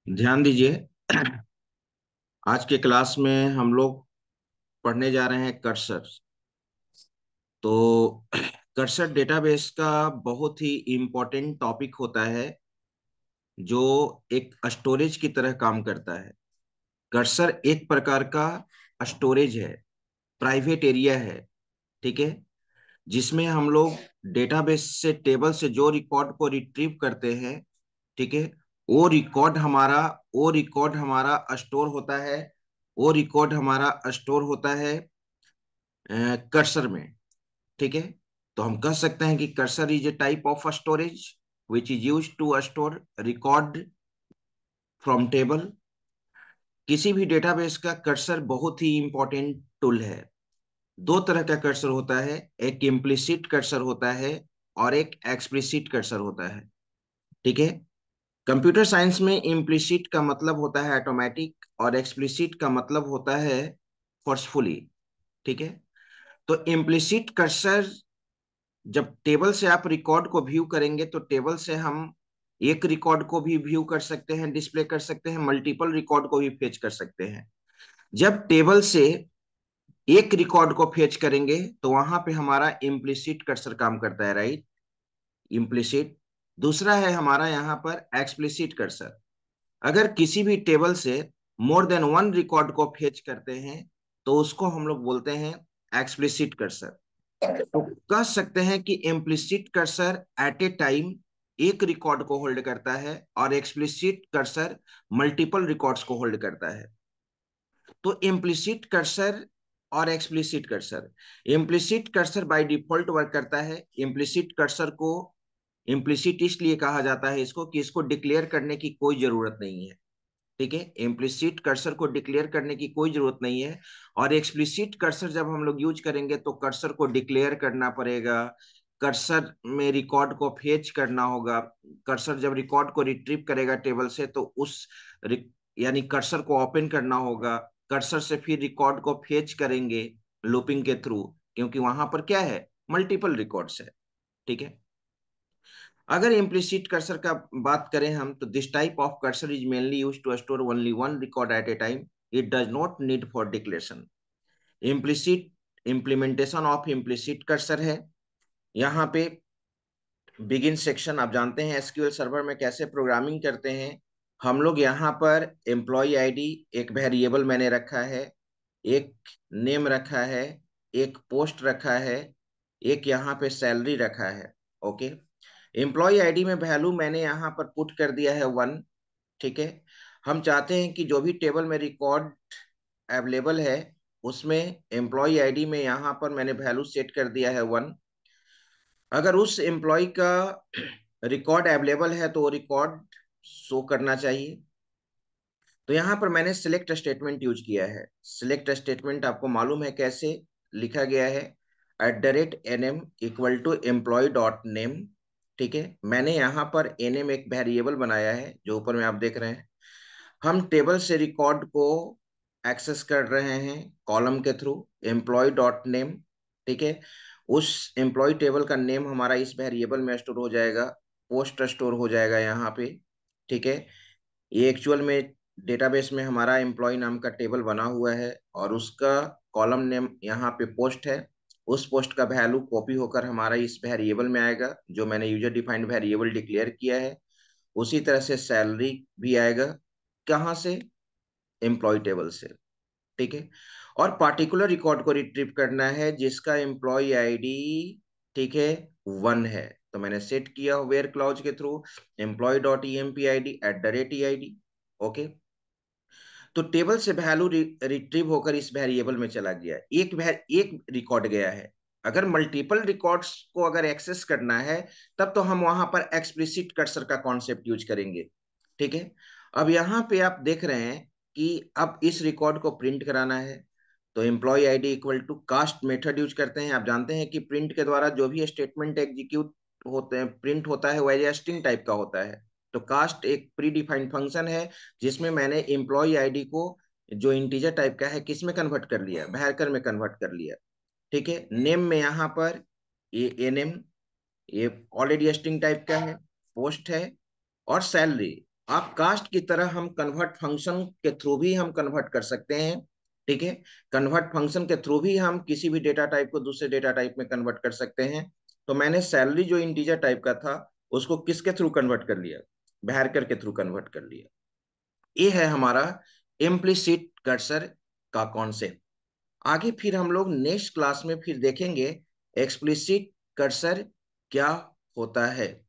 ध्यान दीजिए। आज के क्लास में हम लोग पढ़ने जा रहे हैं कर्सर। तो कर्सर डेटाबेस का बहुत ही इम्पोर्टेंट टॉपिक होता है जो एक स्टोरेज की तरह काम करता है। कर्सर एक प्रकार का स्टोरेज है, प्राइवेट एरिया है। ठीक है, जिसमें हम लोग डेटाबेस से टेबल से जो रिकॉर्ड को रिट्रीव करते हैं, ठीक है, वो रिकॉर्ड हमारा स्टोर होता है। वो रिकॉर्ड हमारा स्टोर होता है कर्सर में। ठीक है, तो हम कह सकते हैं कि cursor is a type of storage which is use to store record from table. किसी भी डेटाबेस का कर्सर बहुत ही इंपॉर्टेंट टूल है। दो तरह का कर्सर होता है, एक इम्प्लिसिट कर्सर होता है और एक एक्सप्लिसिट कर्सर होता है। ठीक है, कंप्यूटर साइंस में इम्प्लिसिट का मतलब होता है ऑटोमेटिक और एक्सप्लिसिट का मतलब होता है फोर्सफुली। ठीक है, तो इम्प्लिसिट कर्सर, जब टेबल से आप रिकॉर्ड को व्यू करेंगे तो टेबल से हम एक रिकॉर्ड को भी व्यू कर सकते हैं, डिस्प्ले कर सकते हैं, मल्टीपल रिकॉर्ड को भी फेच कर सकते हैं। जब टेबल से एक रिकॉर्ड को फेच करेंगे तो वहां पे हमारा इम्प्लिसिट कर्सर काम करता है, राइट। इम्प्लिसिट। दूसरा है हमारा यहाँ पर एक्सप्लिसिट कर्सर। अगर किसी भी टेबल से मोर देन वन रिकॉर्ड को फेच करते हैं तो उसको हम लोग बोलते हैं एक्सप्लिसिट कर्सर। तो कह सकते हैं कि implicit cursor at a time एक रिकॉर्ड को होल्ड करता है और एक्सप्लिसिट कर्सर मल्टीपल रिकॉर्ड्स को होल्ड करता है। तो इम्प्लिसिट कर्सर और explicit cursor, implicit cursor by default work करता है। इम्प्लिसिट कर्सर को इम्प्लिसिट इसलिए कहा जाता है इसको कि इसको डिक्लेयर करने की कोई जरूरत नहीं है। ठीक है, इम्प्लिसिट कर्सर को डिक्लेयर करने की कोई जरूरत नहीं है। और एक्सप्लिसिट कर्सर जब हम लोग यूज करेंगे तो कर्सर को डिक्लेयर करना पड़ेगा, कर्सर में रिकॉर्ड को फेच करना होगा। कर्सर जब रिकॉर्ड को रिट्रीव करेगा टेबल से तो यानी कर्सर को ओपन करना होगा। कर्सर से फिर रिकॉर्ड को फेच करेंगे लूपिंग के थ्रू, क्योंकि वहां पर क्या है, मल्टीपल रिकॉर्ड्स है। ठीक है, अगर इम्प्लिसिट कर्सर का बात करें हम तो this type of cursor is mainly use to store only one record at a time. It does not need for declaration. Implicit implementation of implicit cursor है यहाँ पे। बिगिन सेक्शन, आप जानते हैं एसक्यूएल सर्वर में कैसे प्रोग्रामिंग करते हैं। हम लोग यहाँ पर एम्प्लॉय आईडी एक वेरिएबल मैंने रखा है, एक नेम रखा है, एक पोस्ट रखा है, एक यहाँ पे सैलरी रखा है। ओके, एम्प्लॉय आईडी में वैल्यू मैंने यहाँ पर पुट कर दिया है 1। ठीक है, हम चाहते हैं कि जो भी टेबल में रिकॉर्ड अवेलेबल है उसमें एम्प्लॉय आईडी में यहाँ पर मैंने वैल्यू सेट कर दिया है 1। अगर उस एम्प्लॉय का रिकॉर्ड अवेलेबल है तो वो रिकॉर्ड शो करना चाहिए। तो यहाँ पर मैंने सिलेक्ट स्टेटमेंट यूज किया है। सिलेक्ट स्टेटमेंट आपको मालूम है कैसे लिखा गया है, @nm equal to employ dot name. ठीक है, मैंने यहाँ पर nm एक वेरिएबल बनाया है जो ऊपर में आप देख रहे हैं। हम टेबल से रिकॉर्ड को एक्सेस कर रहे हैं कॉलम के थ्रू, एम्प्लॉय डॉट नेम। ठीक है, उस एम्प्लॉय टेबल का नेम हमारा इस वेरिएबल में स्टोर हो जाएगा, पोस्ट स्टोर हो जाएगा यहाँ पे। ठीक है, ये एक्चुअल में डेटाबेस में हमारा एम्प्लॉय नाम का टेबल बना हुआ है और उसका कॉलम नेम यहाँ पे पोस्ट है। उस पोस्ट का वैल्यू कॉपी होकर हमारा इस वेरिएबल में आएगा जो मैंने यूजर डिफाइंड वेरिएबल डिक्लेयर किया है। उसी तरह से सैलरी भी आएगा, कहाँ से, एम्प्लॉय टेबल से। ठीक है, और पार्टिकुलर रिकॉर्ड को रिट्रीव करना है जिसका एम्प्लॉय आईडी, ठीक है, 1 है। तो मैंने सेट किया वेयर क्लॉज के through employ dot E M P I D @eid। Okay, तो टेबल से वैल्यू रिट्रीव होकर इस वेरिएबल में चला गया, एक रिकॉर्ड गया है। अगर मल्टीपल रिकॉर्ड्स को अगर एक्सेस करना है तब तो हम वहां पर एक्सप्लिसिट कर्सर का कॉन्सेप्ट यूज करेंगे। ठीक है, अब यहाँ पे आप देख रहे हैं कि अब इस रिकॉर्ड को प्रिंट कराना है तो employ ID equal to cast method use करते हैं। आप जानते हैं कि प्रिंट के द्वारा जो भी स्टेटमेंट एग्जीक्यूट होते हैं, प्रिंट होता है, वह स्ट्रिंग टाइप का होता है। तो कास्ट एक प्री डिफाइंड फंक्शन है जिसमें मैंने एम्प्लॉय आईडी को जो इंटीजर टाइप का है किस में कन्वर्ट कर लिया, वैरिएबल में कन्वर्ट कर लिया। ठीक है, नेम में यहाँ पर ये एनएम, ये ऑलरेडी स्ट्रिंग टाइप का है, पोस्ट है, और सैलरी आप कास्ट की तरह हम कन्वर्ट फंक्शन के थ्रू भी हम कन्वर्ट कर सकते हैं। ठीक है, कन्वर्ट फंक्शन के थ्रू भी हम किसी भी डेटा टाइप को दूसरे डेटा टाइप में कन्वर्ट कर सकते हैं। तो मैंने सैलरी जो इंटीजर टाइप का था उसको किसके थ्रू कन्वर्ट कर लिया, वैरिएबल के थ्रू कन्वर्ट कर लिया। ये है हमारा इम्प्लिसिट कर्सर का कॉन्सेप्ट। आगे फिर हम लोग नेक्स्ट क्लास में फिर देखेंगे एक्सप्लिसिट कर्सर क्या होता है।